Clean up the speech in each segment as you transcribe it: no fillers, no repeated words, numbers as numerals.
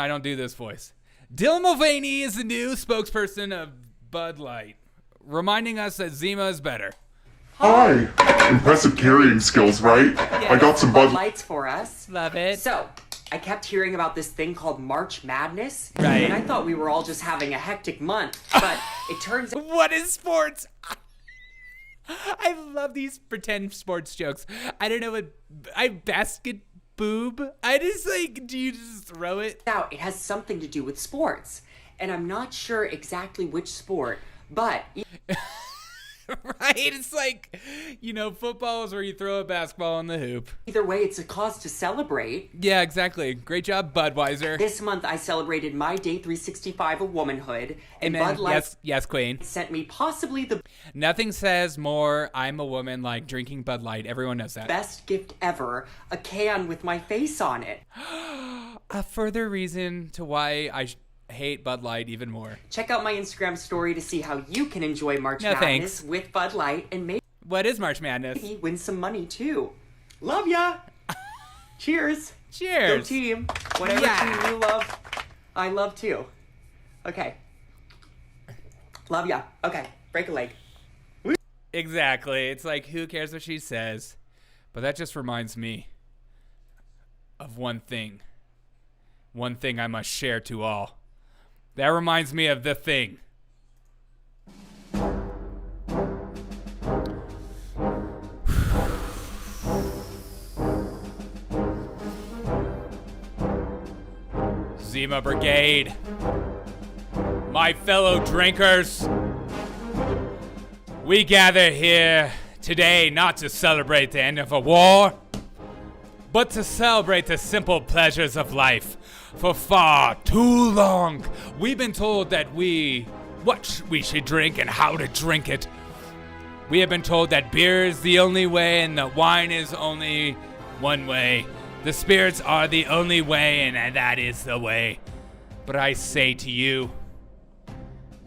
I don't do this voice. Dylan Mulvaney is the new spokesperson of Bud Light, reminding us that Zima is better. Hi! Impressive carrying skills, right? Yeah. I got some Bud Lights for us. Love it. So, I kept hearing about this thing called March Madness. Right. And I thought we were all just having a hectic month. But it turns out... What is sports? I love these pretend sports jokes. I don't know what... basket boob? I just do you just throw it? It has something to do with sports. And I'm not sure exactly which sport, but... Right? It's football is where you throw a basketball in the hoop. Either way, it's a cause to celebrate. Yeah, exactly. Great job, Budweiser. This month, I celebrated my day 365 of womanhood, and Amen. Bud Light Yes, queen. sent me possibly the Nothing says more I'm a woman like drinking Bud Light. Everyone knows that. best gift ever, a can with my face on it. A further reason to why I hate Bud Light even more. Check out my Instagram story to see how you can enjoy March No, Madness thanks. with Bud Light and maybe What is March Madness? win some money too. Love ya! Cheers! Cheers! Go team! Whatever Yeah. team you love, I love too. Okay. Love ya. Okay, break a leg. Exactly. It's who cares what she says? But that just reminds me of one thing. One thing I must share to all. That reminds me of the thing. Zima Brigade. My fellow drinkers. We gather here today not to celebrate the end of a war, but to celebrate the simple pleasures of life. For far too long, we've been told that what we should drink and how to drink it. We have been told that beer is the only way and that wine is only one way. The spirits are the only way and that is the way. But I say to you,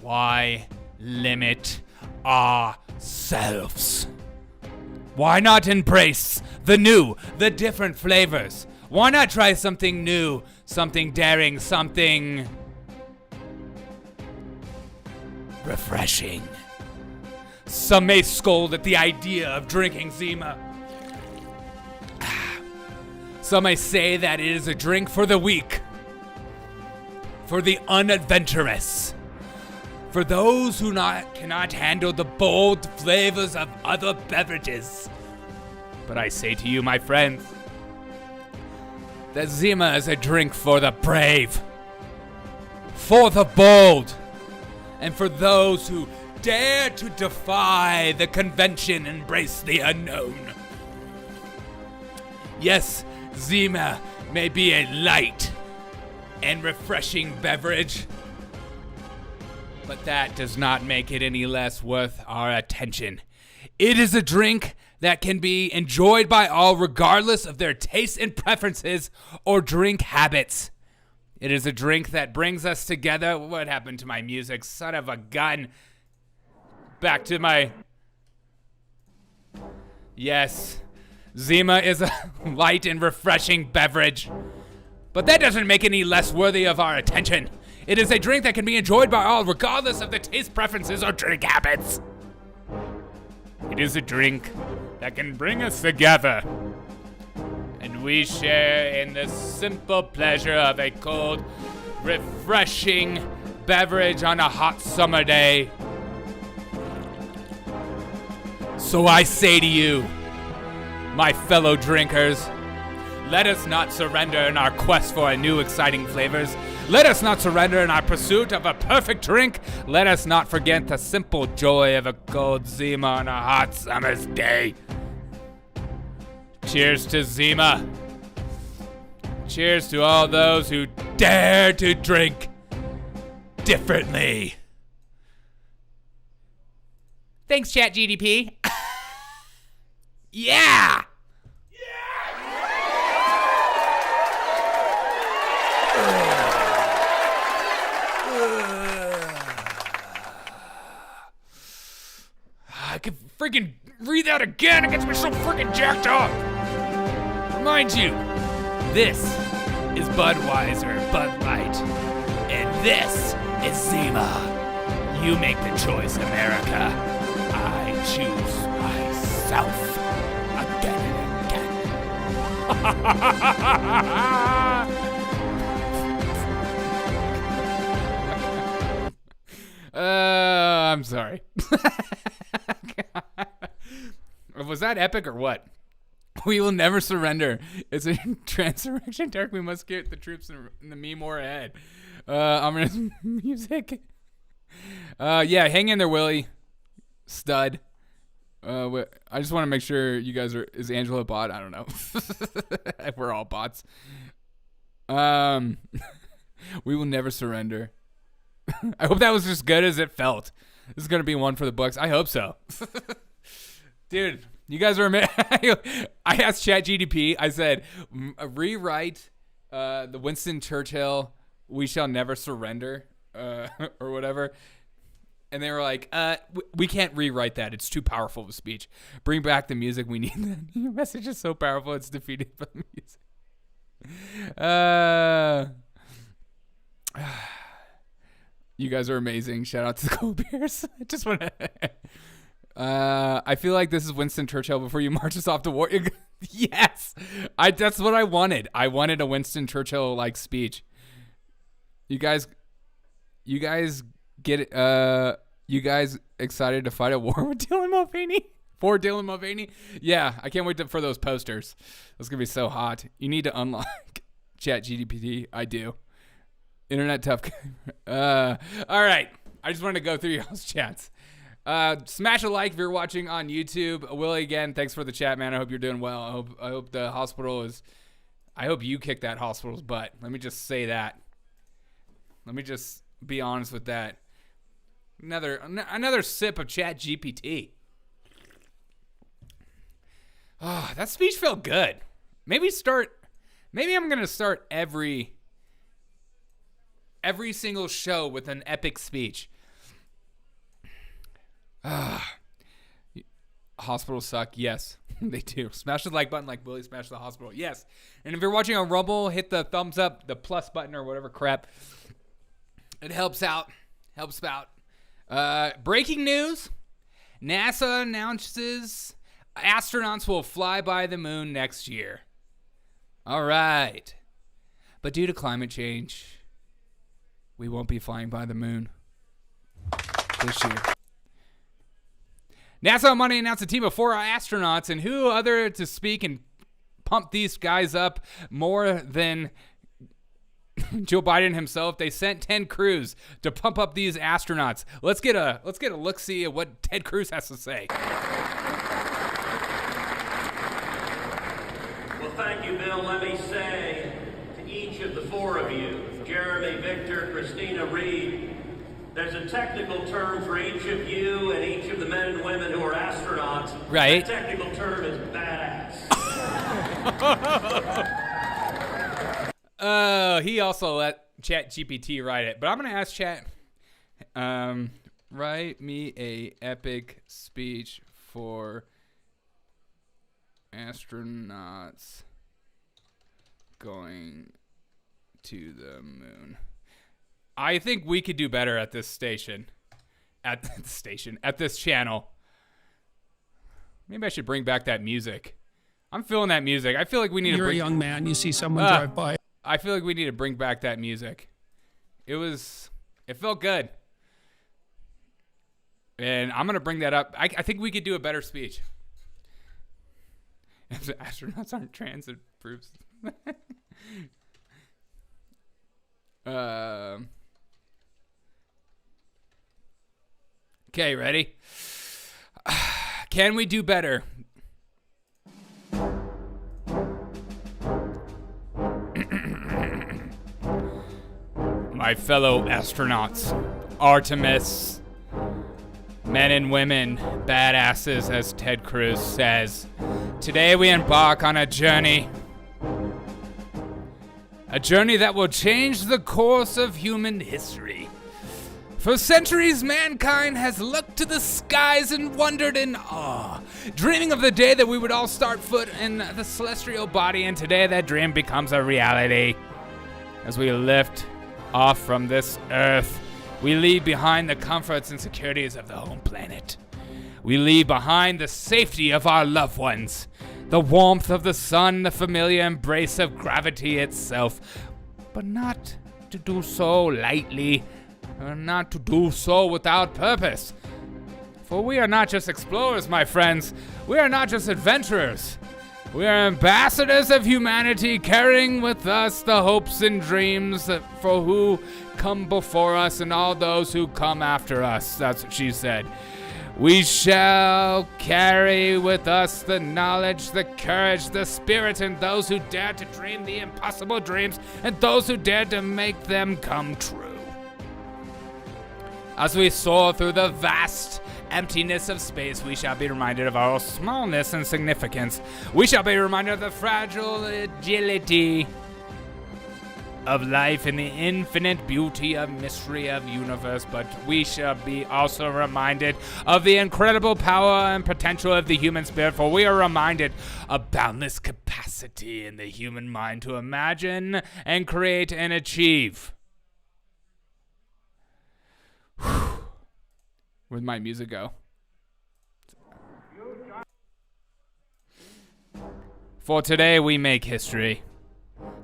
why limit ourselves? Why not embrace the new, the different flavors? Why not try something new, something daring, something refreshing? Some may scold at the idea of drinking Zima. Some may say that it is a drink for the weak, for the unadventurous, for those who cannot handle the bold flavors of other beverages. But I say to you, my friends, that Zima is a drink for the brave, for the bold, and for those who dare to defy the convention and embrace the unknown. Yes, Zima may be a light and refreshing beverage, but that does not make it any less worth our attention. It is a drink that can be enjoyed by all regardless of their tastes and preferences or drink habits. It is a drink that brings us together. What happened to my music? Son of a gun. Back to my... Yes, Zima is a light and refreshing beverage, but that doesn't make it any less worthy of our attention. It is a drink that can be enjoyed by all regardless of their taste preferences or drink habits. It is a drink that can bring us together, and we share in the simple pleasure of a cold, refreshing beverage on a hot summer day. So I say to you, my fellow drinkers, let us not surrender in our quest for new exciting flavors. Let us not surrender in our pursuit of a perfect drink. Let us not forget the simple joy of a cold Zima on a hot summer's day. Cheers to Zima. Cheers to all those who dare to drink differently. Thanks, ChatGDP. Yeah! I could freaking read that again. It gets me so freaking jacked up. Remind you, this is Budweiser, Bud Light. This is Zima. You make the choice, America. I choose myself again and again. I'm sorry. Was that epic or what? We will never surrender. It's a transurrection, Derek. We must get the troops in the meme war ahead. Ominous music. Yeah, hang in there, Willie. Stud. I just want to make sure you guys are. Is Angela a bot? I don't know. We're all bots. We will never surrender. I hope that was as good as it felt. This is gonna be one for the books. I hope so. Dude, you guys are amazing. I asked ChatGPT. I said, rewrite the Winston Churchill "We shall never surrender" or whatever. And they were like, we can't rewrite that. It's too powerful of a speech. Bring back the music. We need that. Your message is so powerful, it's defeated by the music. You guys are amazing. Shout out to the Cold Bears. I just want to... I feel like this is Winston Churchill before you march us off to war. Yes. That's what I wanted. I wanted a Winston Churchill-like speech. You guys get it? You guys excited to fight a war with Dylan Mulvaney? For Dylan Mulvaney? Yeah, I can't wait for those posters. That's gonna be so hot. You need to unlock ChatGPT. I do. Internet tough. All right. I just wanted to go through y'all's chats. Smash a like if you're watching on YouTube. Willie, again, thanks for the chat, man. I hope you're doing well. I hope the hospital is. I hope you kick that hospital's butt. Let me just say that. Let me just be honest with that. Another sip of ChatGPT. Oh, that speech felt good. Maybe I'm gonna start every single show with an epic speech. Hospitals suck. Yes, they do. Smash the like button like Willie smashed the hospital. Yes. And if you're watching on Rumble, hit the thumbs up, the plus button or whatever crap. It helps out. Breaking news. NASA announces astronauts will fly by the moon next year. All right. But due to climate change, we won't be flying by the moon this year. NASA on Monday announced a team of 4 astronauts, and who other to speak and pump these guys up more than Joe Biden himself. They sent Ted Cruz to pump up these astronauts. Let's get a look-see at what Ted Cruz has to say. Well, thank you, Bill. Let me say to each of the 4 of you, Jeremy, Victor, Christina, Reed, there's a technical term for each of you and each of the men and women who are astronauts. Right. That technical term is badass. He also let ChatGPT write it, but I'm gonna ask Chat, write me a epic speech for astronauts going to the moon. I think we could do better at this station. At this channel. Maybe I should bring back that music. I'm feeling that music. I feel like we need You're to a young man, you see someone drive by. I feel like we need to bring back that music. It felt good. And I'm going to bring that up. I think we could do a better speech. If the astronauts aren't trans, it proves. Okay, ready? Can we do better? My fellow astronauts, Artemis, men and women, badasses, as Ted Cruz says. Today we embark on a journey that will change the course of human history. For centuries, mankind has looked to the skies and wondered in awe, dreaming of the day that we would all start foot in the celestial body, and today that dream becomes a reality. As we lift off from this earth. We leave behind the comforts and securities of the home planet. We leave behind the safety of our loved ones, the warmth of the sun, the familiar embrace of gravity itself, but not to do so lightly, not to do so without purpose. For we are not just explorers, my friends. We are not just adventurers. We are ambassadors of humanity, carrying with us the hopes and dreams for who come before us and all those who come after us. That's what she said. We shall carry with us the knowledge, the courage, the spirit, and those who dare to dream the impossible dreams, and those who dare to make them come true. As we soar through the vast emptiness of space, we shall be reminded of our smallness and significance. We shall be reminded of the fragile agility of life and the infinite beauty of mystery of universe, but we shall be also reminded of the incredible power and potential of the human spirit, for we are reminded of boundless capacity in the human mind to imagine and create and achieve. Where'd my music go? For today we make history.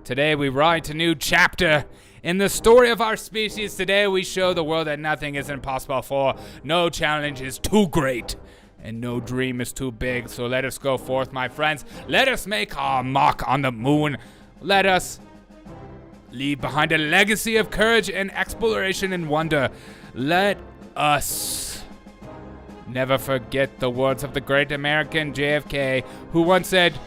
Today we write a new chapter in the story of our species. Today we show the world that nothing is impossible, for no challenge is too great and no dream is too big. So let us go forth, my friends. Let us make our mark on the moon. Let us leave behind a legacy of courage and exploration and wonder. Let us never forget the words of the great American JFK, who once said,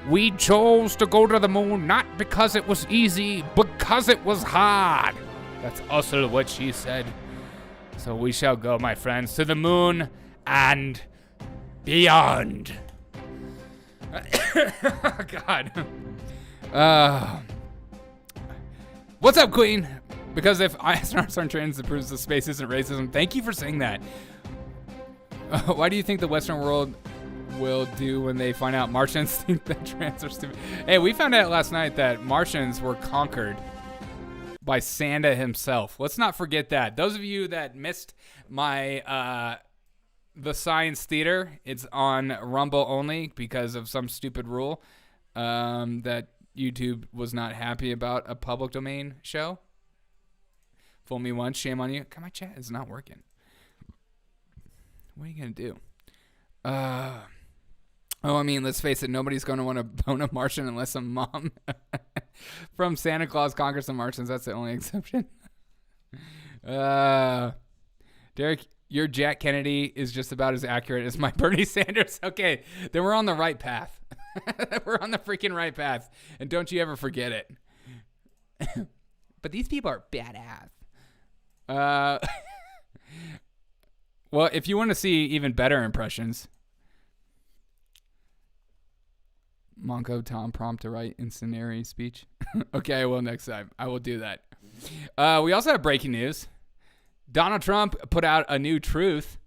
"We chose to go to the moon not because it was easy, because it was hard." That's also what she said. So we shall go, my friends, to the moon and beyond. Oh, God. What's up, Queen? Because if astronauts aren't trans, it proves the space isn't racism. Thank you for saying that. Why do you think the Western world will do when they find out Martians think that trans are stupid? Hey, we found out last night that Martians were conquered by Santa himself. Let's not forget that. Those of you that missed my the Science Theater, it's on Rumble only because of some stupid rule that YouTube was not happy about a public domain show. Fool me once, shame on you. God, my chat is not working. What are you going to do? I mean, let's face it, nobody's going to want to bone a Martian unless a mom from Santa Claus conquers the Martians. That's the only exception. Derek, your Jack Kennedy is just about as accurate as my Bernie Sanders. Okay, then we're on the right path. We're on the freaking right path. And don't you ever forget it. But these people are badass. Well, if you want to see even better impressions, Monko Tom prompt to write incendiary speech. Okay, I will next time. I will do that. We also have breaking news. Donald Trump put out a new truth.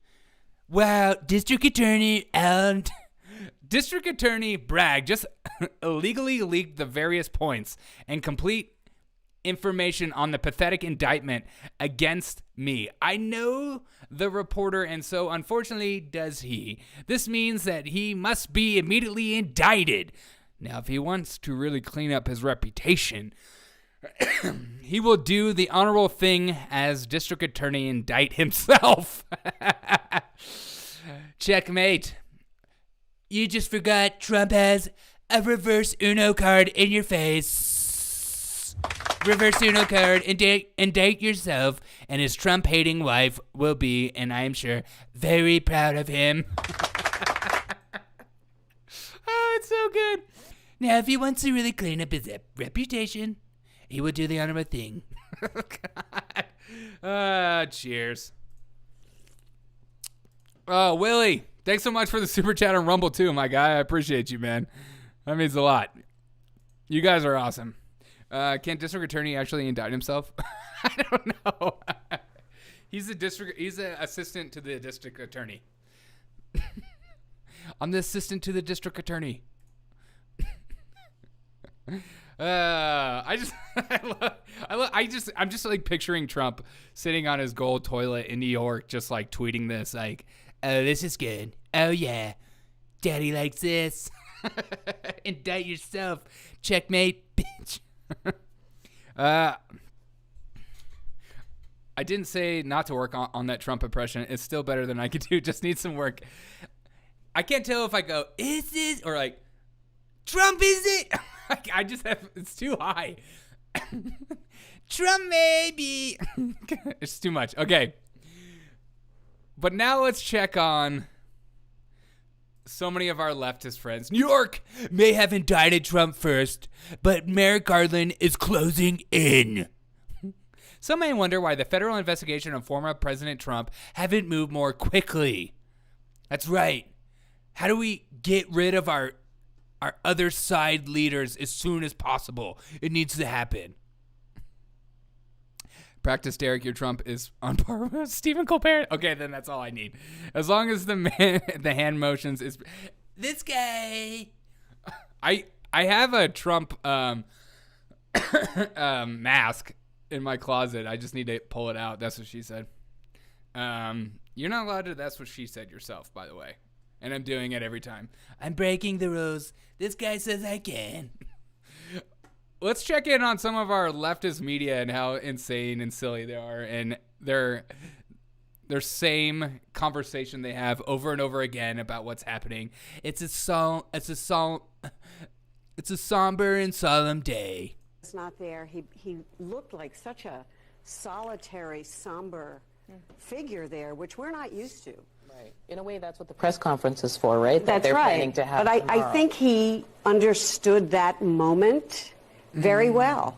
Well, District Attorney Bragg just illegally leaked the various points and complete information on the pathetic indictment against me. I know the reporter, and so unfortunately does he. This means that he must be immediately indicted. Now, if he wants to really clean up his reputation, he will do the honorable thing as district attorney, indict himself. Checkmate. You just forgot Trump has a reverse Uno card in your face. Reverse Uno card, indict yourself, and his Trump-hating wife will be, and I am sure, very proud of him. Oh, it's so good. Now, if he wants to really clean up his reputation, he will do the honorable thing. God. Cheers. Oh, Willie, thanks so much for the super chat on Rumble, too, my guy. I appreciate you, man. That means a lot. You guys are awesome. Can district attorney actually indict himself? I don't know. He's an assistant to the district attorney. I'm the assistant to the district attorney. I'm just like picturing Trump sitting on his gold toilet in New York, just like tweeting this, like, "Oh, this is good. Oh yeah, Daddy likes this. Indict yourself. Checkmate, bitch." I didn't say not to work on that Trump impression. It's still better than I could do. Just need some work. I can't tell if I go, "Is this?" or like, "Trump, is it?" I just have, it's too high. Trump, maybe. It's too much. Okay. But now let's check on so many of our leftist friends. New York may have indicted Trump first, but Merrick Garland is closing in. Some may wonder why the federal investigation of former President Trump haven't moved more quickly. That's right. How do we get rid of our other side leaders as soon as possible? It needs to happen. Practice, Derek. Your Trump is on par with Stephen Colbert. Okay, then that's all I need. As long as the hand motions is this guy. I have a Trump mask in my closet. I just need to pull it out. That's what she said. You're not allowed to. That's what she said yourself, by the way. And I'm doing it every time. I'm breaking the rules. This guy says I can. Let's check in on some of our leftist media and how insane and silly they are, and their same conversation they have over and over again about what's happening. It's a somber and solemn day. It's not there. He looked like such a solitary, somber figure there, which we're not used to. Right. In a way, that's what the press conference is for, right? That's they're right. Planning to have but I think he understood that moment very well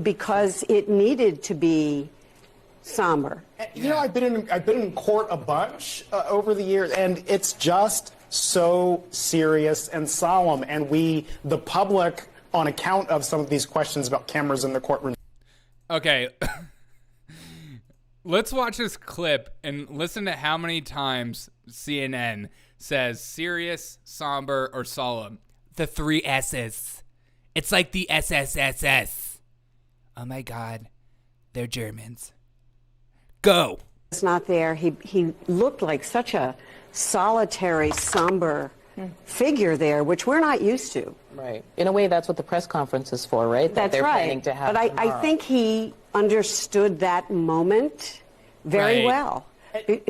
because it needed to be somber. You know, I've been in court a bunch over the years, and it's just so serious and solemn. And the public, on account of some of these questions about cameras in the courtroom. Okay. Let's watch this clip and listen to how many times CNN says serious, somber, or solemn. The three S's. It's like the SSSS. Oh my God. They're Germans. Go. It's not there. He looked like such a solitary, somber figure there, which we're not used to. Right. In a way, that's what the press conference is for, right? That's they're right. Planning to have but I think he understood that moment very well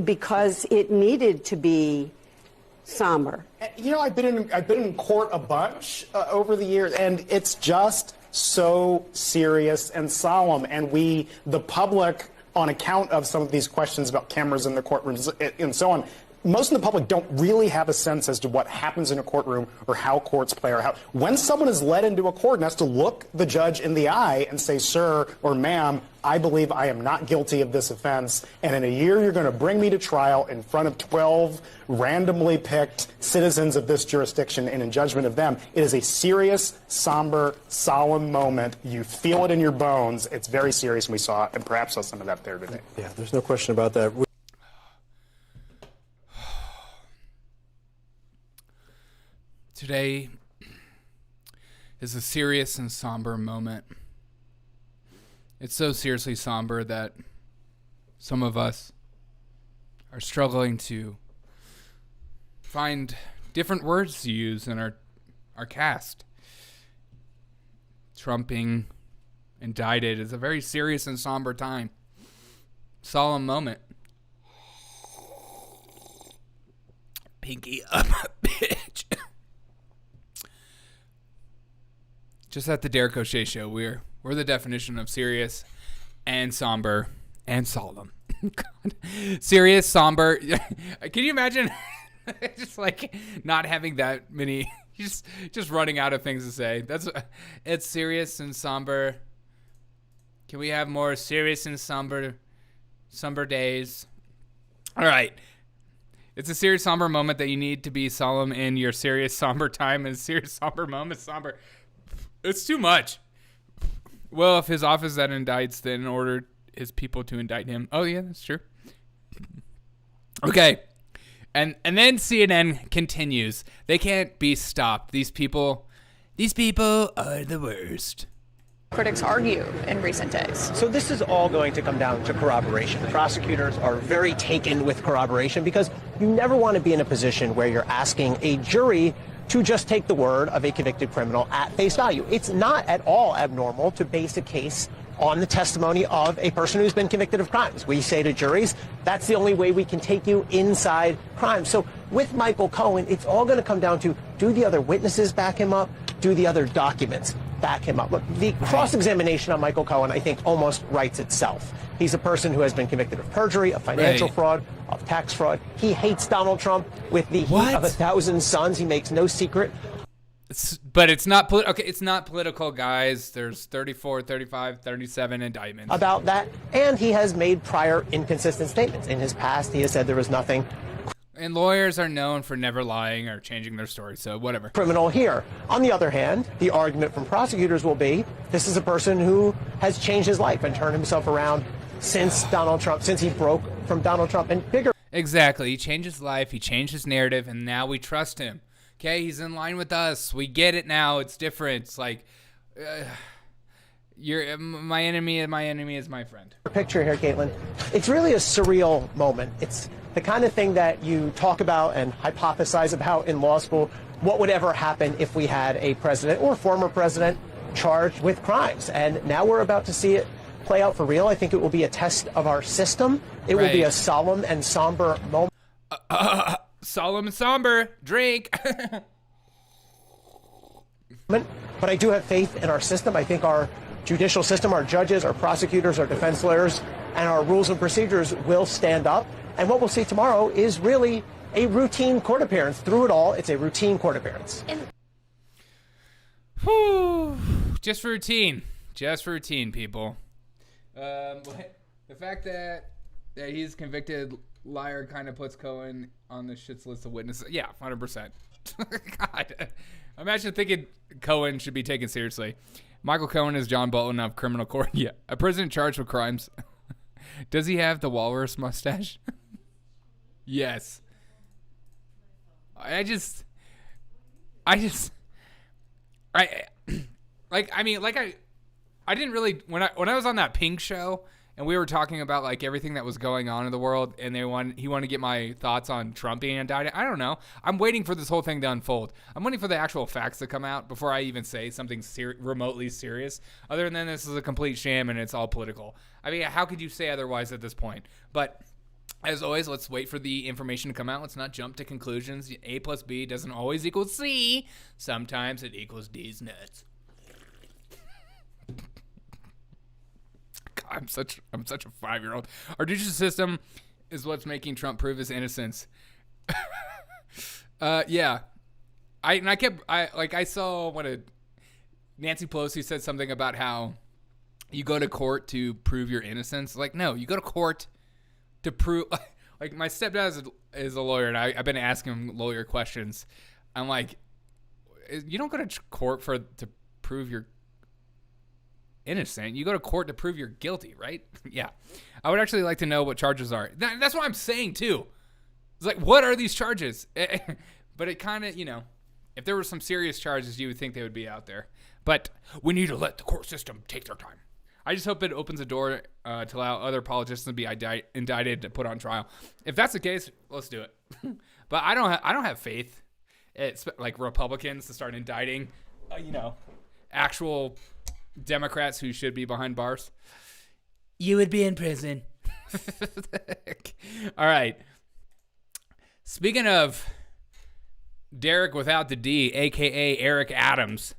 because it needed to be somber. You know, I've been in court a bunch over the years, and it's just so serious and solemn. And the public, on account of some of these questions about cameras in the courtrooms and so on, most of the public don't really have a sense as to what happens in a courtroom or how courts play or how. When someone is led into a court and has to look the judge in the eye and say, "Sir or ma'am, I believe I am not guilty of this offense, and in a year you're going to bring me to trial in front of 12 randomly picked citizens of this jurisdiction, and in judgment of them," it is a serious, somber, solemn moment. You feel it in your bones. It's very serious, and we saw and perhaps saw some of that there today. Yeah, there's no question about that. Today is a serious and somber moment. It's so seriously somber that some of us are struggling to find different words to use in our cast. Trump being indicted is a very serious and somber time. Solemn moment. Pinky up, bitch. Just at the Derek O'Shea Show, we're the definition of serious and somber and solemn. God. Serious, somber. Can you imagine just like not having that many, just running out of things to say? It's serious and somber. Can we have more serious and somber days? All right. It's a serious, somber moment that you need to be solemn in your serious, somber time, and serious, somber moment, somber. It's too much. Well, if his office that indicts, then ordered his people to indict him. Oh, yeah, that's true. Okay. And then CNN continues. They can't be stopped. These people These people are the worst. Critics argue in recent days. So this is all going to come down to corroboration. Prosecutors are very taken with corroboration because you never want to be in a position where you're asking a jury to just take the word of a convicted criminal at face value. It's not at all abnormal to base a case on the testimony of a person who's been convicted of crimes. We say to juries, that's the only way we can take you inside crime. So with Michael Cohen, it's all going to come down to, do the other witnesses back him up? Do the other documents back him up? Look, the cross-examination on Michael Cohen, I think, almost writes itself. He's a person who has been convicted of perjury, of financial fraud, of tax fraud. He hates Donald Trump with the heat of 1,000 suns. He makes no secret. But it's not okay. It's not political, guys. There's 34, 35, 37 indictments about that, and he has made prior inconsistent statements. In his past, he has said there was nothing. And lawyers are known for never lying or changing their story, so whatever. Criminal here. On the other hand, the argument from prosecutors will be, this is a person who has changed his life and turned himself around since Donald Trump, since he broke from Donald Trump, and bigger. Exactly. He changed his life. He changed his narrative, and now we trust him. Okay, he's in line with us. We get it now. It's different. It's like, you're my enemy, and my enemy is my friend. Picture here, Caitlin. It's really a surreal moment. It's the kind of thing that you talk about and hypothesize about in law school. What would ever happen if we had a president or former president charged with crimes? And now we're about to see it play out for real. I think it will be a test of our system. It will be a solemn and somber moment. Solemn and somber. Drink. But I do have faith in our system. I think our judicial system, our judges, our prosecutors, our defense lawyers, and our rules and procedures will stand up. And what we'll see tomorrow is really a routine court appearance. Through it all, it's a routine court appearance. Whew. Just routine. Just routine, people. The fact that he's convicted liar kind of puts Cohen on the shit's list of witnesses. Yeah, 100%. God. Imagine thinking Cohen should be taken seriously. Michael Cohen is John Bolton of criminal court. Yeah, a president charged with crimes. Does he have the walrus mustache? Yes. I didn't really, when I was on that Pink show and we were talking about like everything that was going on in the world, and he wanted to get my thoughts on Trump being indicted. I don't know. I'm waiting for this whole thing to unfold. I'm waiting for the actual facts to come out before I even say something remotely serious. Other than this is a complete sham and it's all political. I mean, how could you say otherwise at this point? But as always, let's wait for the information to come out. Let's not jump to conclusions. A plus B doesn't always equal C. Sometimes it equals D's nuts. God, I'm such a 5-year-old. Our judicial system is what's making Trump prove his innocence. Yeah. I saw when Nancy Pelosi said something about how you go to court to prove your innocence. Like, no, you go to court to prove. Like, my stepdad is a lawyer, and I've been asking him lawyer questions. I'm like, you don't go to court to prove you're innocent. You go to court to prove you're guilty, right? Yeah. I would actually like to know what charges are. That's what I'm saying, too. It's like, what are these charges? But it kind of, if there were some serious charges, you would think they would be out there. But we need to let the court system take their time. I just hope it opens a door to allow other politicians to be indicted to put on trial. If that's the case, let's do it. But I don't have faith. It's like Republicans to start indicting, actual Democrats who should be behind bars. You would be in prison. All right. Speaking of Derek without the D, a.k.a. Eric Adams,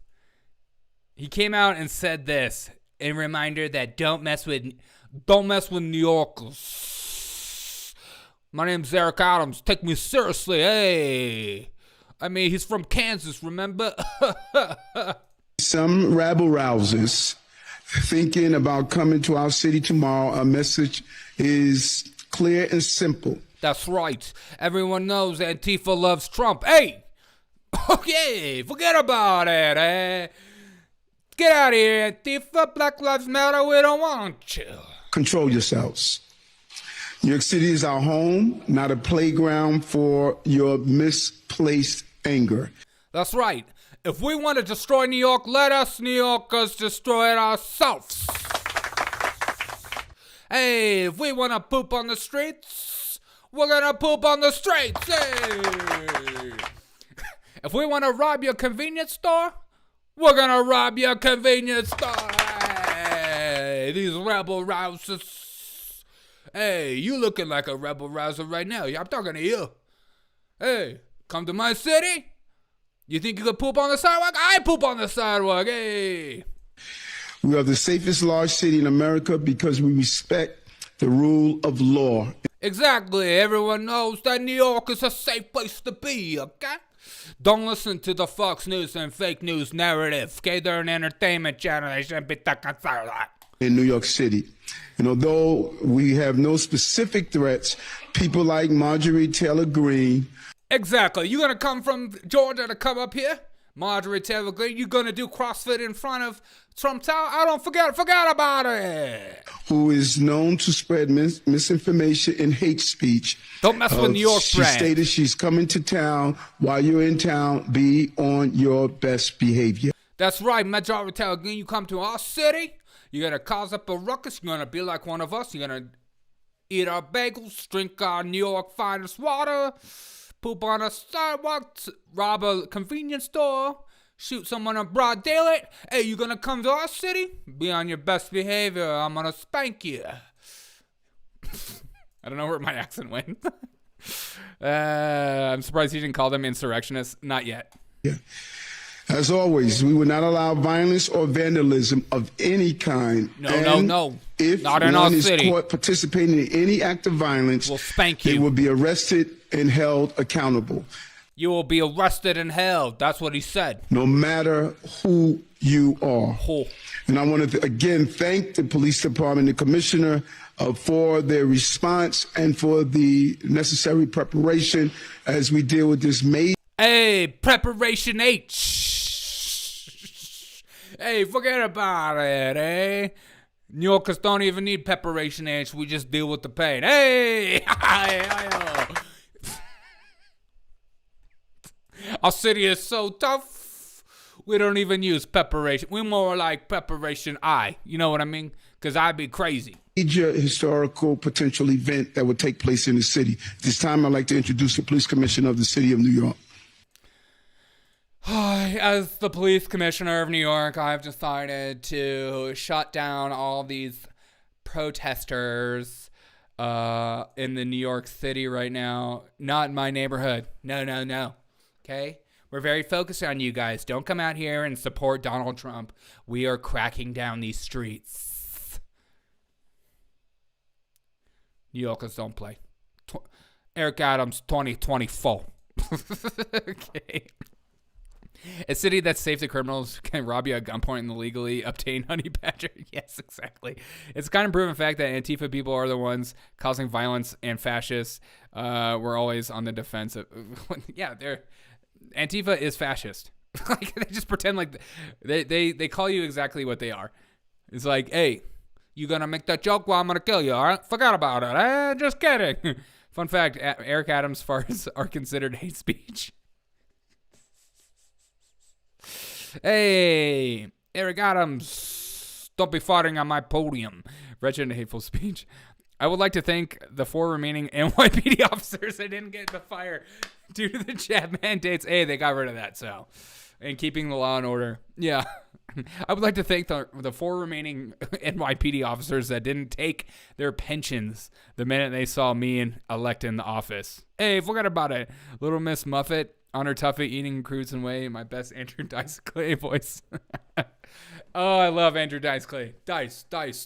he came out and said this, a reminder that don't mess with New Yorkers. My name's Eric Adams. Take me seriously. Hey. I mean, he's from Kansas, remember? Some rabble-rousers thinking about coming to our city tomorrow. Our message is clear and simple. That's right. Everyone knows Antifa loves Trump. Hey! Okay, forget about it, eh? Get out of here, Antifa. Black Lives Matter. We don't want you. Control yourselves. New York City is our home, not a playground for your misplaced anger. That's right. If we want to destroy New York, let us New Yorkers destroy it ourselves. Hey, if we want to poop on the streets, we're gonna poop on the streets. Hey. If we want to rob your convenience store, we're gonna rob your convenience store. Hey, these rebel rousers. Hey, you looking like a rebel rouser right now. I'm talking to you. Hey, come to my city. You think you could poop on the sidewalk? I poop on the sidewalk. Hey. We are the safest large city in America because we respect the rule of law. Exactly. Everyone knows that New York is a safe place to be, okay? Don't listen to the Fox News and fake news narrative, okay? They're an entertainment channel. They shouldn't be talking about that. In New York City. And although we have no specific threats, people like Marjorie Taylor Greene. Exactly. You gonna come from Georgia to come up here? Marjorie Taylor Greene, you gonna do CrossFit in front of Trump Tower? I don't forget about it. Who is known to spread misinformation and hate speech. Don't mess with New York She brand. stated she's coming to town. While you're in town, be on your best behavior. That's right, Marjorie Taylor Greene. You come to our city, you're gonna cause up a ruckus. You're gonna be like one of us. You're gonna eat our bagels, drink our New York finest water, poop on a sidewalk, rob a convenience store, shoot someone on broad daylight. Hey, you gonna come to our city? Be on your best behavior. I'm gonna spank you. I don't know where my accent went. I'm surprised he didn't call them insurrectionists. Not yet. Yeah. As always, we will not allow violence or vandalism of any kind. No. If not in our one is city. caught participating in any act of violence, we'll spank you. They will be arrested and held accountable. You will be arrested and held. That's what he said. No matter who you are. Oh. And I want to again thank the police department, the commissioner, for their response and for the necessary preparation as we deal with this major. Hey, Preparation H. Hey, forget about it, eh? New Yorkers don't even need Preparation H. We just deal with the pain. Hey! Our city is so tough, we don't even use preparation. We're more like Preparation I. You know what I mean? Because I'd be crazy. Major historical potential event that would take place in the city. This time I'd like to introduce the police commissioner of the city of New York. As the police commissioner of New York, I've decided to shut down all these protesters in the New York City right now. Not in my neighborhood. No. Okay? We're very focused on you guys. Don't come out here and support Donald Trump. We are cracking down these streets. New Yorkers don't play. Eric Adams 2024. Okay. A city that's safe to criminals can rob you at gunpoint and illegally obtain honey badger. Yes, exactly. It's a kind of proven fact that Antifa people are the ones causing violence and fascists. We're always on the defensive. Yeah, Antifa is fascist. Like they just pretend like they call you exactly what they are. It's like, hey, you gonna make that joke? Well, I'm gonna kill you. All right, forgot about it. Just kidding. Fun fact: Eric Adams' farts are considered hate speech. Hey, Eric Adams, don't be farting on my podium. Wretched and hateful speech. I would like to thank the 4 remaining NYPD officers that didn't get the fire due to the jab mandates. Hey, they got rid of that, so. And keeping the law and order. Yeah. I would like to thank the 4 remaining NYPD officers that didn't take their pensions the minute they saw me elect in the office. Hey, forget about it. Little Miss Muffet on her tuffet eating Cruise and Way, my best Andrew Dice Clay voice. Oh, I love Andrew Dice Clay. Dice. I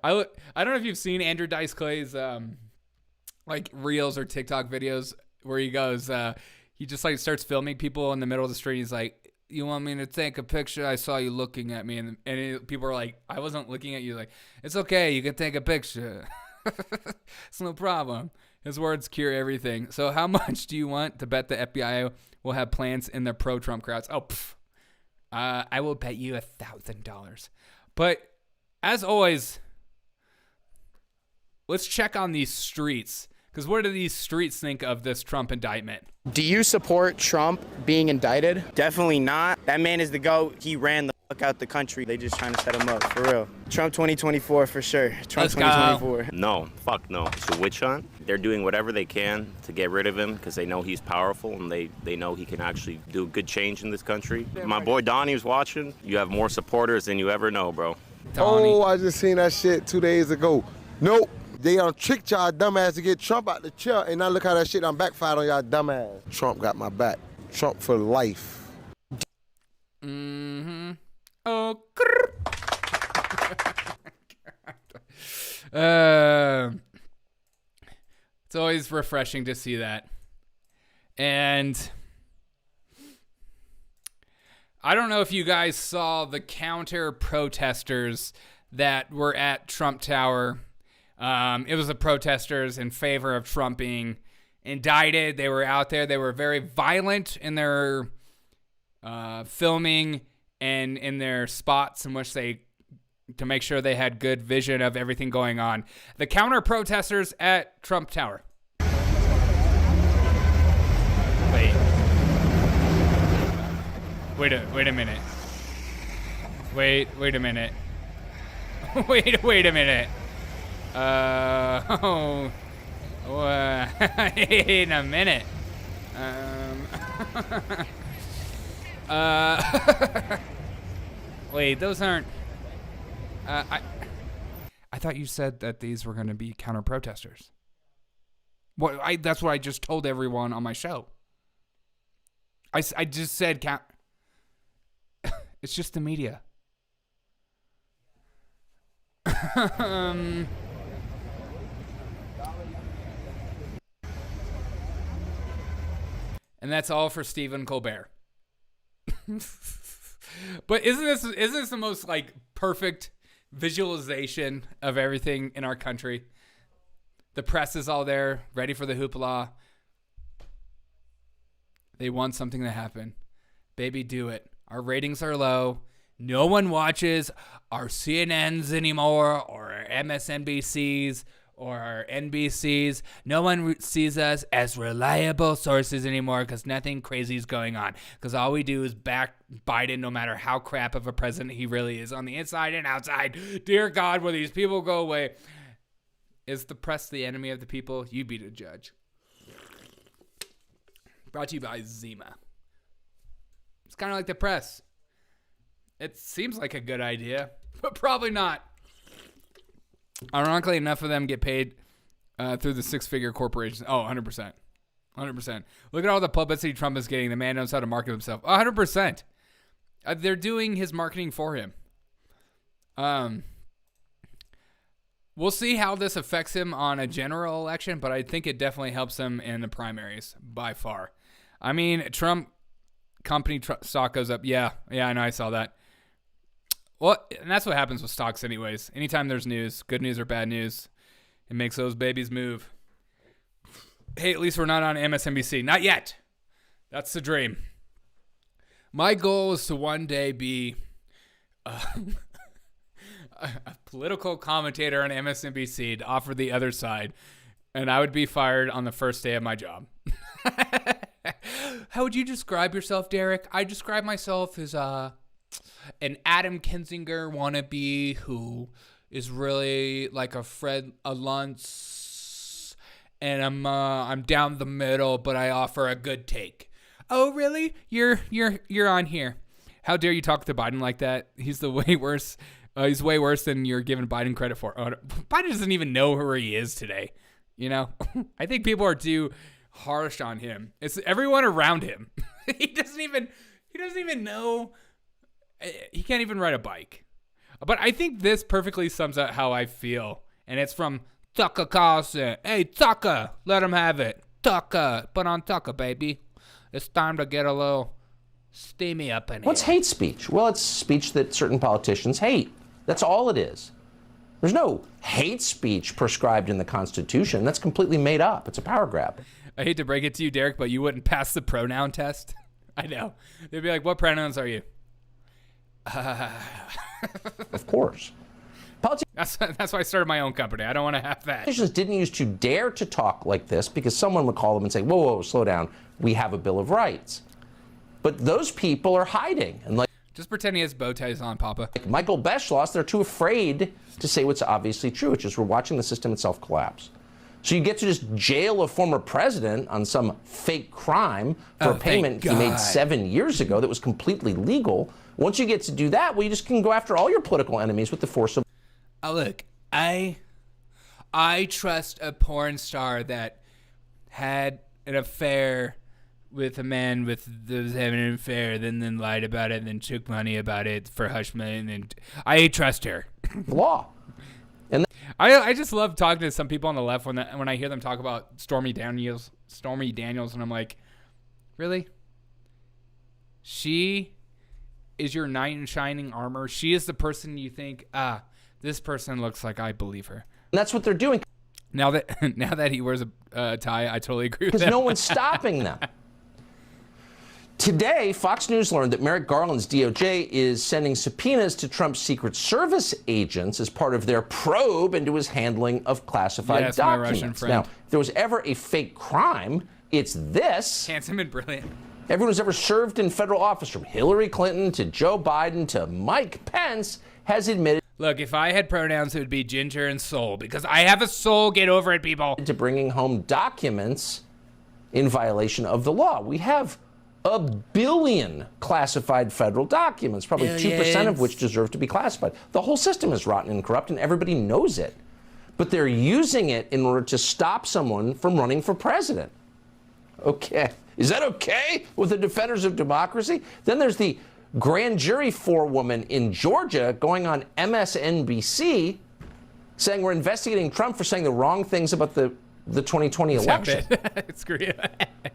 don't know if you've seen Andrew Dice Clay's like reels or TikTok videos where he goes, he just like starts filming people in the middle of the street. He's like, "You want me to take a picture? I saw you looking at me," and people are like, "I wasn't looking at you." Like, it's okay, you can take a picture. It's no problem. His words cure everything. So how much do you want to bet the FBI will have plans in the pro-Trump crowds? Oh, I will bet you $1,000. But as always, let's check on these streets Because what do these streets think of this Trump indictment? Do you support Trump being indicted? Definitely not. That man is the GOAT. He ran the fuck out the country. They just trying to set him up, for real. Trump 2024 for sure. Trump 2024. No, fuck no. It's a witch hunt. They're doing whatever they can to get rid of him because they know he's powerful and they know he can actually do good change in this country. My boy Donnie was watching. You have more supporters than you ever know, bro. Donnie. Oh, I just seen that shit 2 days ago. Nope. They tricked y'all dumbass to get Trump out the chair, and now look how that shit done backfired on y'all dumbass. Trump got my back. Trump for life. Mm-hmm. Oh. It's always refreshing to see that. And I don't know if you guys saw the counter protesters that were at Trump Tower. It was the protesters in favor of Trump being indicted. They were out there. They were very violent in their filming and in their spots in which to make sure they had good vision of everything going on. The counter protesters at Trump Tower. Wait a minute. Wait a minute. Wait a minute. Wait a minute. Wait, those aren't. I thought you said that these were going to be counter protesters. That's what I just told everyone on my show. I just said it's just the media. And that's all for Stephen Colbert. But isn't this the most like perfect visualization of everything in our country? The press is all there, ready for the hoopla. They want something to happen. Baby, do it. Our ratings are low. No one watches our CNNs anymore, or our MSNBCs, or our NBCs. No one sees us as reliable sources anymore because nothing crazy is going on. Because all we do is back Biden, no matter how crap of a president he really is on the inside and outside. Dear God, will these people go away? Is the press the enemy of the people? You be the judge. Brought to you by Zima. It's kind of like the press. It seems like a good idea, but probably not. Ironically, enough of them get paid through the six-figure corporations. Oh, 100%. 100%. Look at all the publicity Trump is getting. The man knows how to market himself. 100%. They're doing his marketing for him. We'll see how this affects him on a general election, but I think it definitely helps him in the primaries by far. I mean, Trump company stock goes up. Yeah, I know. I saw that. Well, and that's what happens with stocks anyways. Anytime there's news, good news or bad news, it makes those babies move. Hey, at least we're not on MSNBC. Not yet. That's the dream. My goal is to one day be a political commentator on MSNBC to offer the other side, and I would be fired on the first day of my job. How would you describe yourself, Derek? I describe myself as an Adam Kinzinger wannabe who is really like a Fred Luntz, and I'm down the middle, but I offer a good take. Oh, really? You're on here. How dare you talk to Biden like that? He's the way worse. He's way worse than you're giving Biden credit for. Biden doesn't even know who he is today. You know, I think people are too harsh on him. It's everyone around him. He doesn't even know. He can't even ride a bike. But I think this perfectly sums up how I feel. And it's from Tucker Carlson. Hey, Tucker, let him have it. Tucker, put on Tucker, baby. It's time to get a little steamy up in here. What's hate speech? Well, it's speech that certain politicians hate. That's all it is. There's no hate speech prescribed in the Constitution. That's completely made up. It's a power grab. I hate to break it to you, Derek, but you wouldn't pass the pronoun test. I know. They'd be like, what pronouns are you? Of course. That's why I started my own company. I don't want to have that. Politicians didn't used to dare to talk like this because someone would call them and say, whoa, whoa, slow down. We have a Bill of Rights. But those people are hiding. And just pretend he has bow ties on, Papa. Like Michael Beschloss, they're too afraid to say what's obviously true, which is we're watching the system itself collapse. So you get to just jail a former president on some fake crime for a payment he made 7 years ago that was completely legal. Once you get to do that, well, you just can go after all your political enemies with the force of... Look, I trust a porn star that had an affair with a man that was having an affair, then lied about it, then took money about it for hush money, and then I trust her. Law. And I just love talking to some people on the left when I hear them talk about Stormy Daniels, and I'm like, really? She is your knight in shining armor. She is the person you think, this person looks like I believe her. And that's what they're doing. Now that he wears a tie, I totally agree with that. Because no one's stopping them. Today, Fox News learned that Merrick Garland's DOJ is sending subpoenas to Trump's Secret Service agents as part of their probe into his handling of classified documents. My Russian friend. Now, if there was ever a fake crime, it's this. Handsome and brilliant. Everyone who's ever served in federal office, from Hillary Clinton to Joe Biden to Mike Pence, has admitted. Look, if I had pronouns, it would be ginger and soul, because I have a soul. Get over it, people. To bringing home documents in violation of the law. We have 1 billion classified federal documents, probably 2% of which deserve to be classified. The whole system is rotten and corrupt, and everybody knows it. But they're using it in order to stop someone from running for president. Okay. Is that okay with the defenders of democracy? Then there's the grand jury forewoman in Georgia going on MSNBC saying we're investigating Trump for saying the wrong things about the 2020 election. It's great.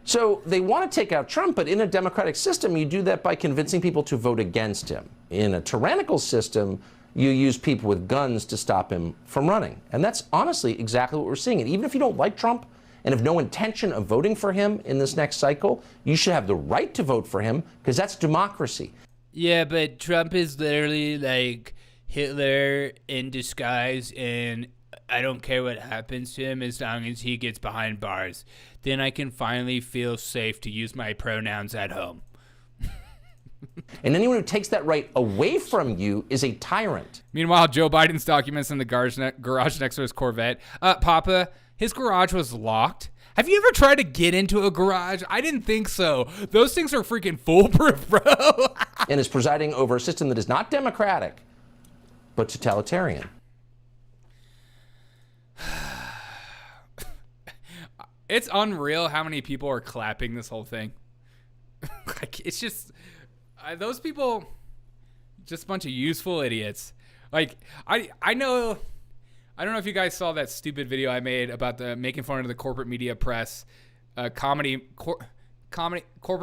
So they want to take out Trump, but in a democratic system, you do that by convincing people to vote against him. In a tyrannical system, you use people with guns to stop him from running. And that's honestly exactly what we're seeing. And even if you don't like Trump and have no intention of voting for him in this next cycle, you should have the right to vote for him because that's democracy. Yeah, but Trump is literally like Hitler in disguise, and I don't care what happens to him as long as he gets behind bars. Then I can finally feel safe to use my pronouns at home. And anyone who takes that right away from you is a tyrant. Meanwhile, Joe Biden's documents in the garage next to his Corvette. Papa, his garage was locked. Have you ever tried to get into a garage? I didn't think so. Those things are freaking foolproof, bro. And is presiding over a system that is not democratic, but totalitarian. It's unreal how many people are clapping this whole thing. Like, it's just those people, just a bunch of useful idiots. Like, I know. I don't know if you guys saw that stupid video I made about the making fun of the corporate media press, corporate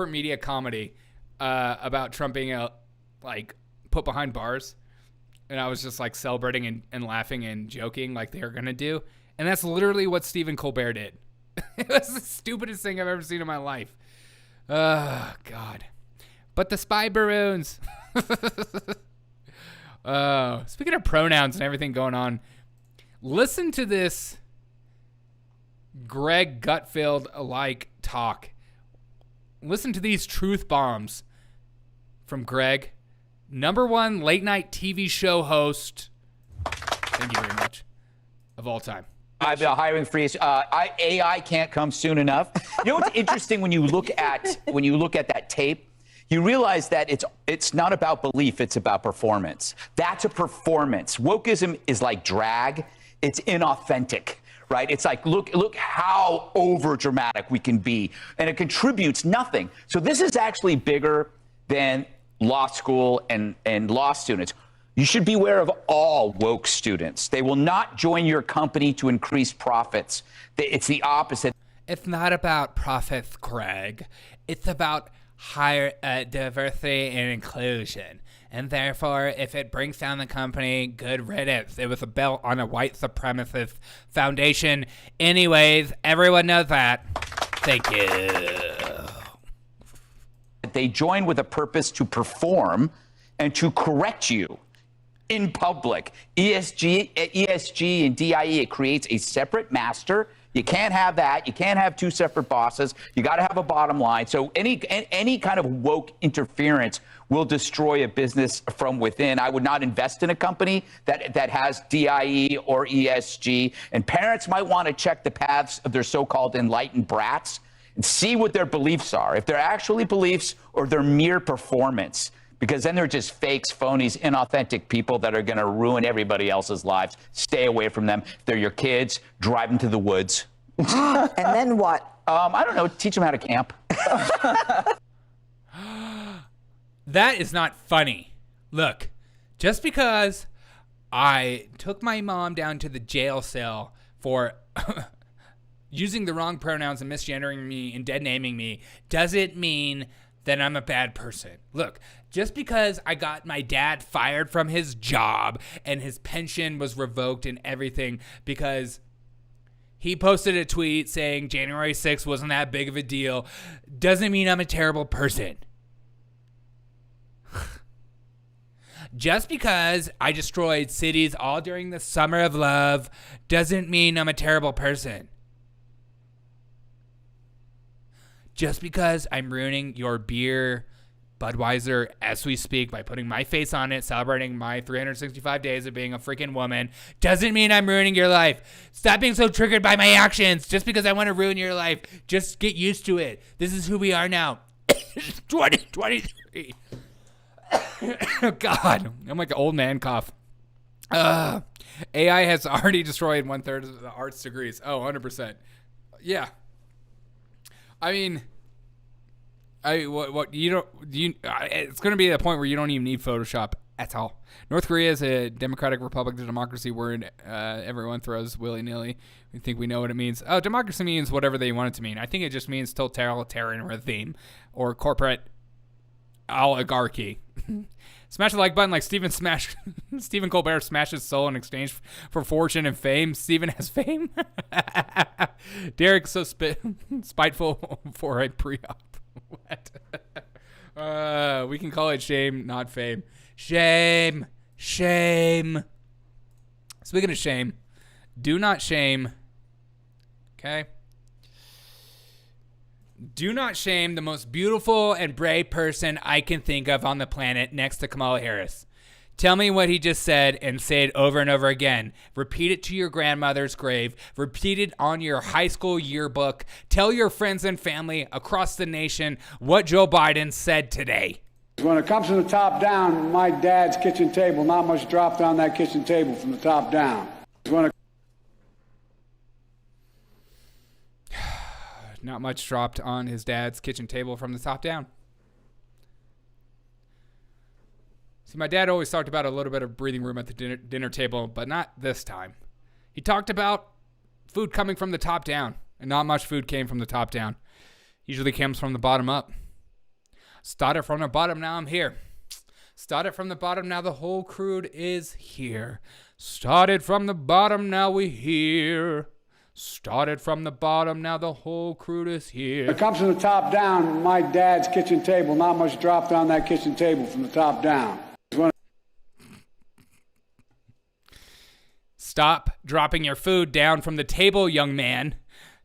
media comedy about Trump being put behind bars, and I was just like celebrating and laughing and joking like they are gonna do, and that's literally what Stephen Colbert did. It was the stupidest thing I've ever seen in my life. Oh God! But the spy baroons. Speaking of pronouns and everything going on. Listen to this Greg Gutfeld-alike talk. Listen to these truth bombs from Greg. #1 late-night TV show host, thank you very much, of all time. I've been a hiring freeze. AI can't come soon enough. You know what's interesting when you look at that tape? You realize that it's not about belief, it's about performance. That's a performance. Wokeism is like drag. It's inauthentic, right? It's like, look how over dramatic we can be, and it contributes nothing. So this is actually bigger than law school and law students. You should beware of all woke students. They will not join your company to increase profits. It's the opposite. It's not about profits, Greg. It's about higher diversity and inclusion. And therefore, if it brings down the company, good riddance. It was a belt on a white supremacist foundation. Anyways, everyone knows that. Thank you. They join with a purpose to perform and to correct you. in public. ESG and DIE, it creates a separate master. You can't have that. You can't have two separate bosses. You got to have a bottom line. So any kind of woke interference will destroy a business from within. I would not invest in a company that has DIE or ESG. And parents might want to check the paths of their so-called enlightened brats and see what their beliefs are. If they're actually beliefs or they're mere performance. Because then they're just fakes, phonies, inauthentic people that are going to ruin everybody else's lives. Stay away from them. If they're your kids, drive them to the woods. And then what? I don't know. Teach them how to camp. That is not funny. Look, just because I took my mom down to the jail cell for using the wrong pronouns and misgendering me and dead naming me doesn't mean that I'm a bad person. Look, just because I got my dad fired from his job and his pension was revoked and everything because he posted a tweet saying January 6th wasn't that big of a deal, doesn't mean I'm a terrible person. Just because I destroyed cities all during the summer of love doesn't mean I'm a terrible person. Just because I'm ruining your beer, Budweiser, as we speak, by putting my face on it, celebrating my 365 days of being a freaking woman, doesn't mean I'm ruining your life. Stop being so triggered by my actions. Just because I want to ruin your life, just get used to it. This is who we are now. 2023. God, I'm like an old man cough. AI has already destroyed 1/3 of the arts degrees. Oh, 100%. Yeah. I mean, it's going to be a point where you don't even need Photoshop at all. North Korea is a democratic republic. The democracy word everyone throws willy-nilly. We think we know what it means. Oh, democracy means whatever they want it to mean. I think it just means totalitarian regime or corporate oligarchy. Smash the like button like Stephen Colbert smashed his soul in exchange for fortune and fame. Stephen has fame. Derek's so spiteful for a pre-op. What? We can call it shame, not fame. Shame. Speaking of shame, do not shame. Okay? Do not shame the most beautiful and brave person I can think of on the planet next to Kamala Harris. Tell me what he just said and say it over and over again. Repeat it to your grandmother's grave. Repeat it on your high school yearbook. Tell your friends and family across the nation what Joe Biden said today. When it comes from the top down, my dad's kitchen table, not much dropped on that kitchen table from the top down. Not much dropped on his dad's kitchen table from the top down. See, my dad always talked about a little bit of breathing room at the dinner table, but not this time. He talked about food coming from the top down, and not much food came from the top down. Usually comes from the bottom up. Started from the bottom, now I'm here. Started from the bottom, now the whole crew is here. Started from the bottom, now we here. Started from the bottom, now the whole crew is here. It comes from the top down, my dad's kitchen table, not much dropped on that kitchen table from the top down. Stop dropping your food down from the table, young man.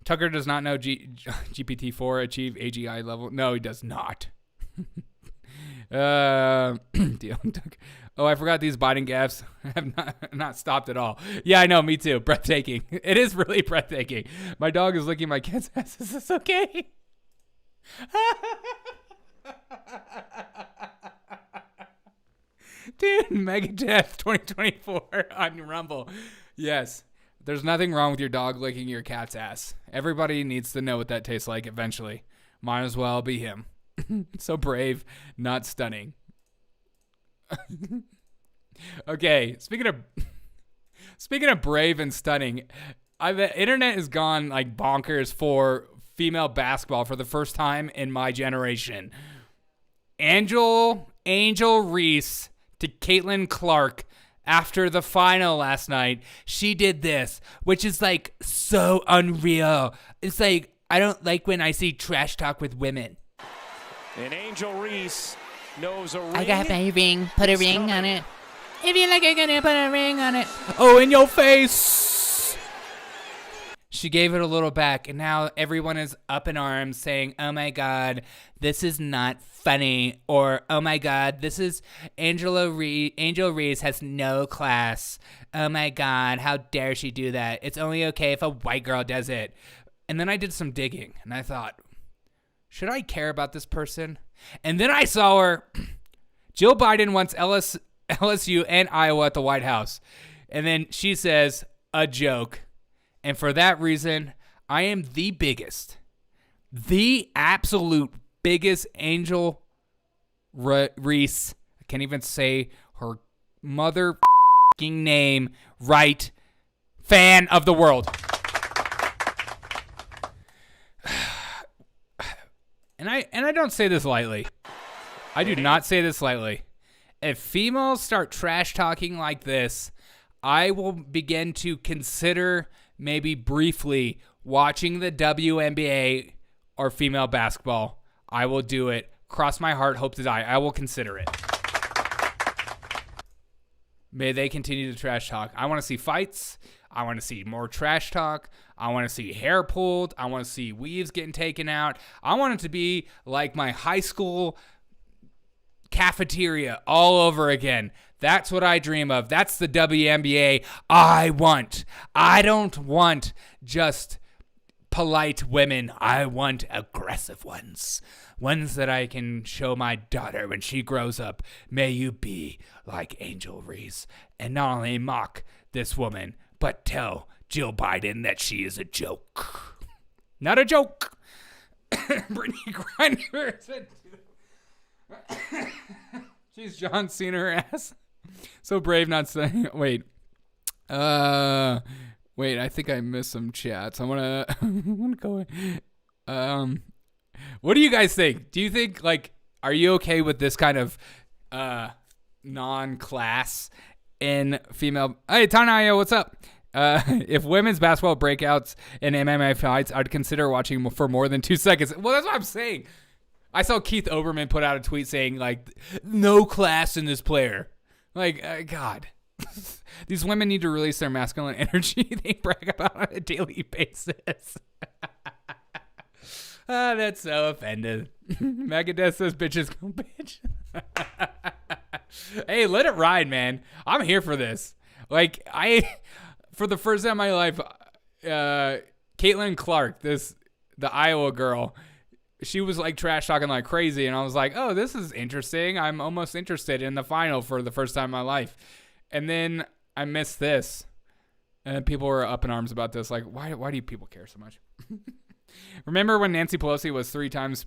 Tucker does not know GPT-4 achieve AGI level. No, he does not. Oh, I forgot these Biden gaffes have not stopped at all. Yeah, I know, me too. Breathtaking. It is really breathtaking. My dog is licking my cat's ass. Is this okay? Dude, Megadeth 2024 on Rumble. Yes, there's nothing wrong with your dog licking your cat's ass. Everybody needs to know what that tastes like eventually. Might as well be him. So brave, not stunning. Okay, speaking of brave and stunning, the internet has gone like bonkers for female basketball for the first time in my generation. Angel Reese to Caitlin Clark after the final last night. She did this, which is like so unreal. It's like, I don't like when I see trash talk with women. And Angel Reese knows a ring. I got my ring. Put a ring on it. If you like it, gonna put a ring on it. Oh, in your face. She gave it a little back, and now everyone is up in arms saying, oh my God, this is not funny. Or, oh my God, this is Angel Reese has no class. Oh my God, how dare she do that? It's only okay if a white girl does it. And then I did some digging, and I thought, should I care about this person? And then I saw her. Jill Biden wants LSU and Iowa at the White House. And then she says, a joke. And for that reason, I am the absolute biggest Angel Reese. I can't even say her mother name right. Fan of the world. And I don't say this lightly. I do not say this lightly. If females start trash talking like this, I will begin to consider maybe briefly watching the WNBA or female basketball. I will do it. Cross my heart, hope to die. I will consider it. May they continue to trash talk. I want to see fights. I want to see more trash talk. I want to see hair pulled. I want to see weaves getting taken out. I want it to be like my high school cafeteria all over again. That's what I dream of. That's the WNBA I want. I don't want just polite women. I want aggressive ones. Ones that I can show my daughter when she grows up. May you be like Angel Reese and not only mock this woman, but tell Jill Biden that she is a joke. Not a joke. Brittany Griner. She's John Cena her ass. So brave not saying. Wait. Wait, I think I missed some chats. I'm gonna go. What do you guys think? Do you think, like, are you okay with this kind of non-class in female? Hey, Tanaya, what's up? If women's basketball breakouts in MMA fights, I'd consider watching for more than 2 seconds. Well, that's what I'm saying. I saw Keith Olbermann put out a tweet saying, like, no class in this player. Like, God. These women need to release their masculine energy they brag about on a daily basis. That's so offended. Megadeth says bitches go bitch. Hey, let it ride, man. I'm here for this. Like, for the first time in my life, Caitlin Clark, the Iowa girl, she was like trash talking like crazy, and I was like, oh, this is interesting. I'm almost interested in the final for the first time in my life. And then I missed this, and people were up in arms about this. Like, why do you people care so much? Remember when Nancy Pelosi was 3 times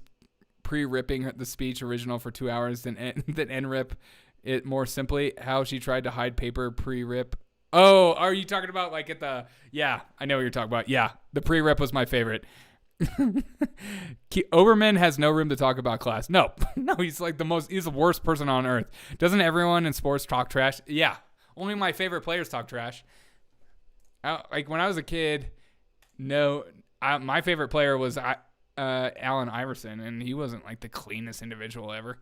pre-ripping the speech original for 2 hours, then NRIP it more simply? How she tried to hide paper pre-rip. Oh, are you talking about like at the? Yeah, I know what you're talking about. Yeah, the pre-rip was my favorite. Oberman has no room to talk about class. No, he's like he's the worst person on earth. Doesn't everyone in sports talk trash? Yeah, only my favorite players talk trash. Like when I was a kid, my favorite player was Allen Iverson, and he wasn't like the cleanest individual ever.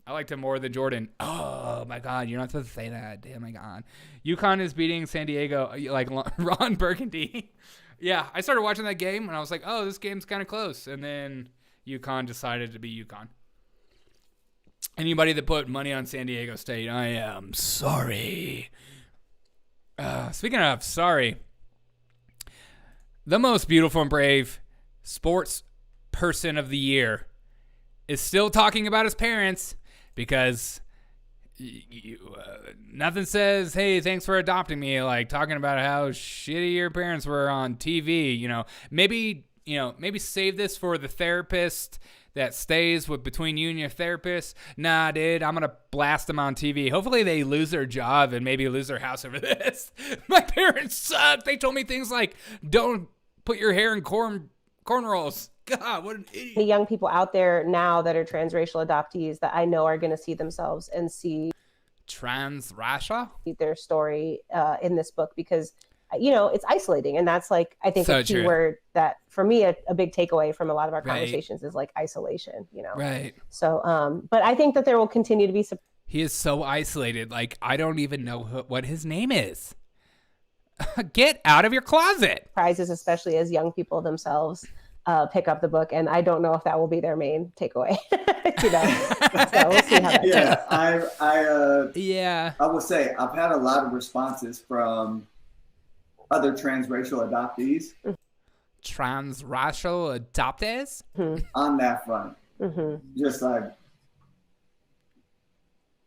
I liked him more than Jordan. Oh my God, you're not supposed to say that. Damn my God. UConn is beating San Diego like Ron Burgundy. Yeah, I started watching that game, and I was like, oh, this game's kind of close. And then UConn decided to be UConn. Anybody that put money on San Diego State, I am sorry. Speaking of sorry, the most beautiful and brave sports person of the year is still talking about his parents because nothing says, hey, thanks for adopting me, like talking about how shitty your parents were on TV. Maybe save this for the therapist that stays between you and your therapist. Nah, dude, I'm gonna blast them on TV. Hopefully they lose their job and maybe lose their house over this. My parents suck. They told me things like, don't put your hair in cornrows. God, what an idiot. The young people out there now that are transracial adoptees that I know are going to see themselves and see transracial their story in this book, because it's isolating, and that's like I think a key word that for me a big takeaway from a lot of our conversations is like isolation. Right. So, but I think that there will continue to be He is so isolated. Like, I don't even know what his name is. Get out of your closet. Prizes, especially as young people themselves pick up the book, and I don't know if that will be their main takeaway. So we'll see how that goes. I will say I've had a lot of responses from other transracial adoptees. Transracial adoptees? On that front. Just like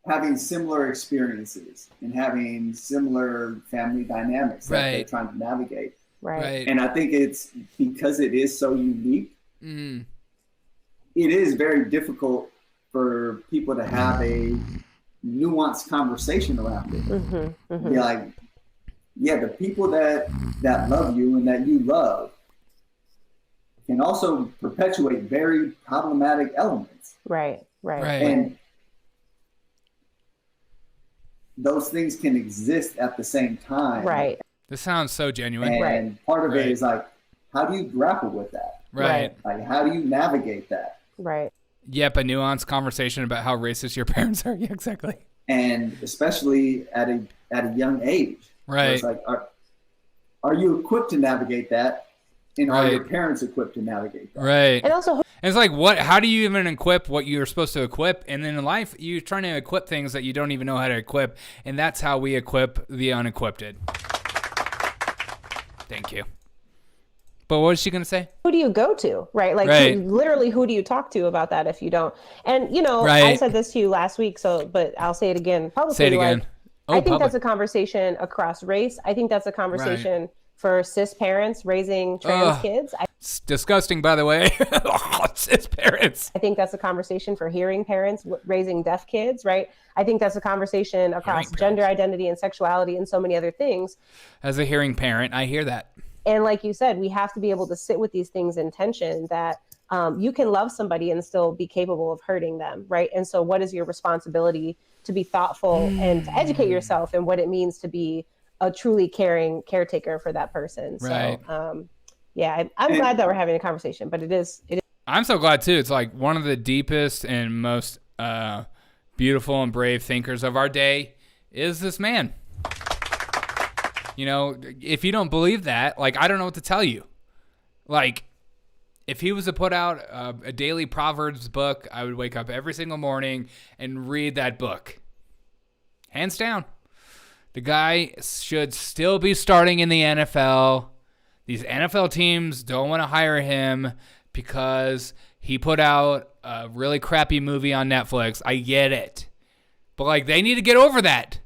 having similar experiences and having similar family dynamics that they're trying to navigate. Right. And I think it's because it is so unique, it is very difficult for people to have a nuanced conversation around it. Be like, yeah, the people that love you and that you love can also perpetuate very problematic elements. Right. And those things can exist at the same time. Right. This sounds so genuine. And part of it is like, how do you grapple with that? Right. Like, how do you navigate that? Right. Yep, a nuanced conversation about how racist your parents are. Yeah, exactly. And especially at a young age. Right. It's like, are you equipped to navigate that? And are your parents equipped to navigate that? Right. And also, it's like, how do you even equip what you're supposed to equip? And then in life, you're trying to equip things that you don't even know how to equip. And that's how we equip the unequipped. Thank you. But what was she going to say? Who do you go to? Right. Like literally, who do you talk to about that if you don't? And, I said this to you last week, but I'll say it again publicly. Say it again. I think that's a conversation across race. I think that's a conversation for cis parents raising trans kids. It's disgusting, by the way. Cis parents. I think that's a conversation for hearing parents raising deaf kids, right? I think that's a conversation across gender identity and sexuality and so many other things. As a hearing parent, I hear that. And like you said, we have to be able to sit with these things in tension that you can love somebody and still be capable of hurting them, right? And so what is your responsibility to be thoughtful and to educate yourself and what it means to be a truly caring caretaker for that person. Right. So, I'm glad that we're having a conversation, but it is. I'm so glad too. It's like one of the deepest and most beautiful and brave thinkers of our day is this man. If you don't believe that, like, I don't know what to tell you. Like, if he was to put out a daily Proverbs book, I would wake up every single morning and read that book. Hands down. The guy should still be starting in the NFL. These NFL teams don't want to hire him because he put out a really crappy movie on Netflix. I get it. But, like, they need to get over that.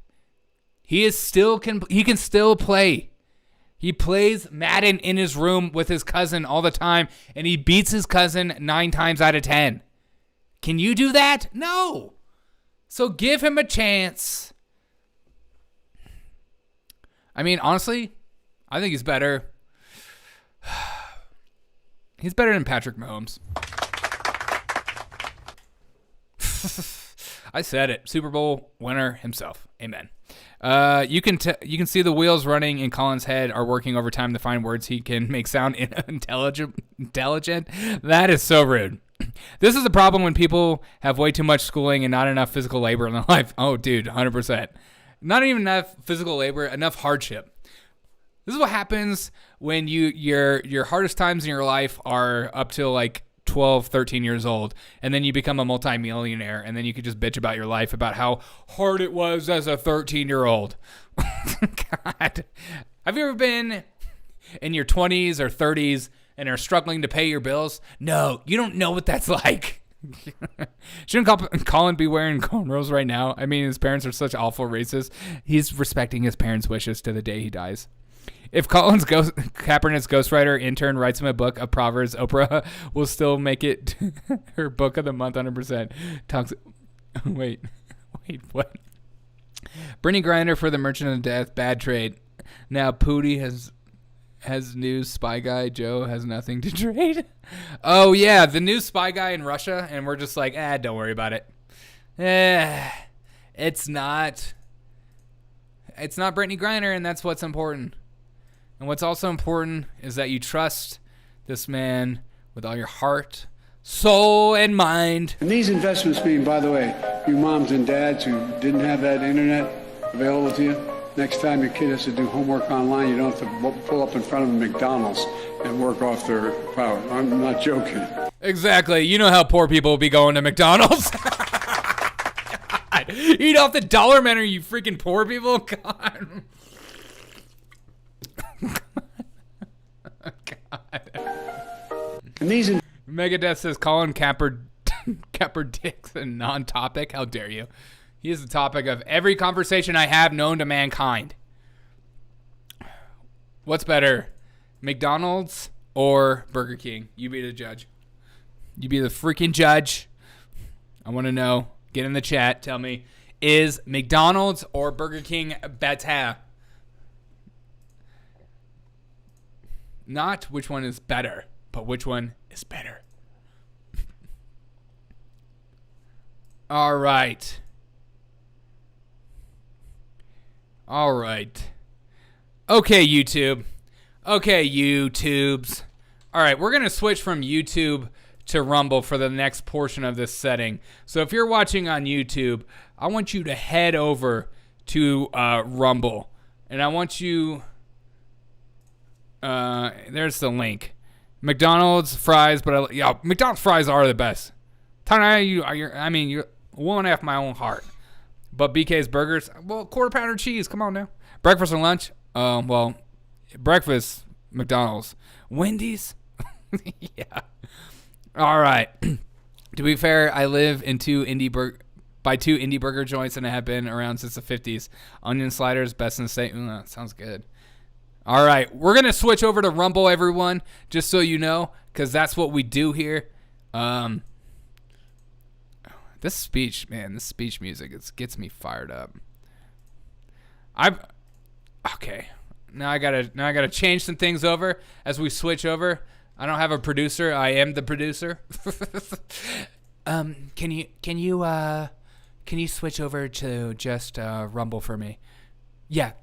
He can still play. He plays Madden in his room with his cousin all the time, and he beats his cousin 9 times out of 10. Can you do that? No. So give him a chance. I mean, honestly, I think he's better. He's better than Patrick Mahomes. I said it. Super Bowl winner himself. Amen. You can see the wheels running in Colin's head are working overtime to find words he can make sound intelligent. That is so rude. This is the problem when people have way too much schooling and not enough physical labor in their life. Oh, dude, 100%. Not even enough physical labor, enough hardship. This is what happens when your hardest times in your life are up till like 12, 13 years old, and then you become a multimillionaire, and then you could just bitch about your life, about how hard it was as a 13-year-old. God. Have you ever been in your 20s or 30s and are struggling to pay your bills? No, you don't know what that's like. Shouldn't Colin be wearing cornrows right now? I mean, his parents are such awful racists. He's respecting his parents' wishes to the day he dies. If Kaepernick's ghostwriter intern writes him a book of Proverbs, Oprah will still make it her book of the month 100%. Wait, what? Brittany Griner for the Merchant of Death, bad trade. Now Pootie has new spy guy. Joe has nothing to trade. Oh yeah, the new spy guy in Russia, and we're just like, don't worry about it. It's not Brittany Griner, and that's what's important. And what's also important is that you trust this man with all your heart, soul and mind. And these investments mean, by the way, you moms and dads who didn't have that internet available to you, next time your kid has to do homework online, you don't have to pull up in front of a McDonald's and work off their power. I'm not joking. Exactly. You know how poor people will be going to McDonald's. God. Eat off the dollar menu, you freaking poor people. God. God. And these Megadeth says Colin Kaepernick's a non-topic. How dare you? He is the topic of every conversation I have known to mankind. What's better, McDonald's or Burger King? You be the judge. You be the freaking judge. I want to know. Get in the chat. Tell me, is McDonald's or Burger King better? Not which one is better, but which one is better. All right. All right. Okay, YouTube. Okay, YouTubes. All right, we're going to switch from YouTube to Rumble for the next portion of this setting. So if you're watching on YouTube, I want you to head over to Rumble. And I want you... there's the link. McDonald's fries, but McDonald's fries are the best. You're one half my own heart. But BK's burgers, well, quarter pounder cheese. Come on now. Breakfast and lunch, well, breakfast McDonald's, Wendy's. Yeah. All right. To be fair, I live in two indie burger joints, and I have been around since the 50s. Onion sliders, best in the state. Ooh, that sounds good. All right, we're going to switch over to Rumble, everyone, just so you know, because that's what we do here. This speech music, it gets me fired up. Okay. Now I gotta change some things over as we switch over. I don't have a producer. I am the producer. Can you switch over to just Rumble for me? Yeah,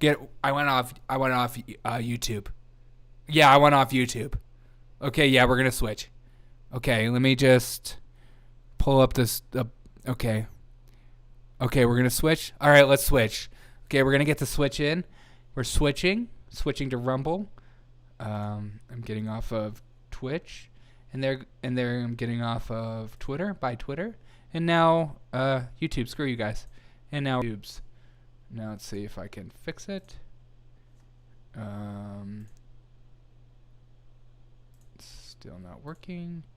I went off YouTube. Yeah, I went off YouTube. Okay, yeah, we're gonna switch. Okay, let me just pull up this. Okay, we're gonna switch. All right, let's switch. Okay, we're gonna get the switch in. We're switching to Rumble. I'm getting off of Twitch, and I'm getting off of Twitter by Twitter, and now YouTube. Screw you guys. And now YouTube's. Now let's see if I can fix it. It's still not working.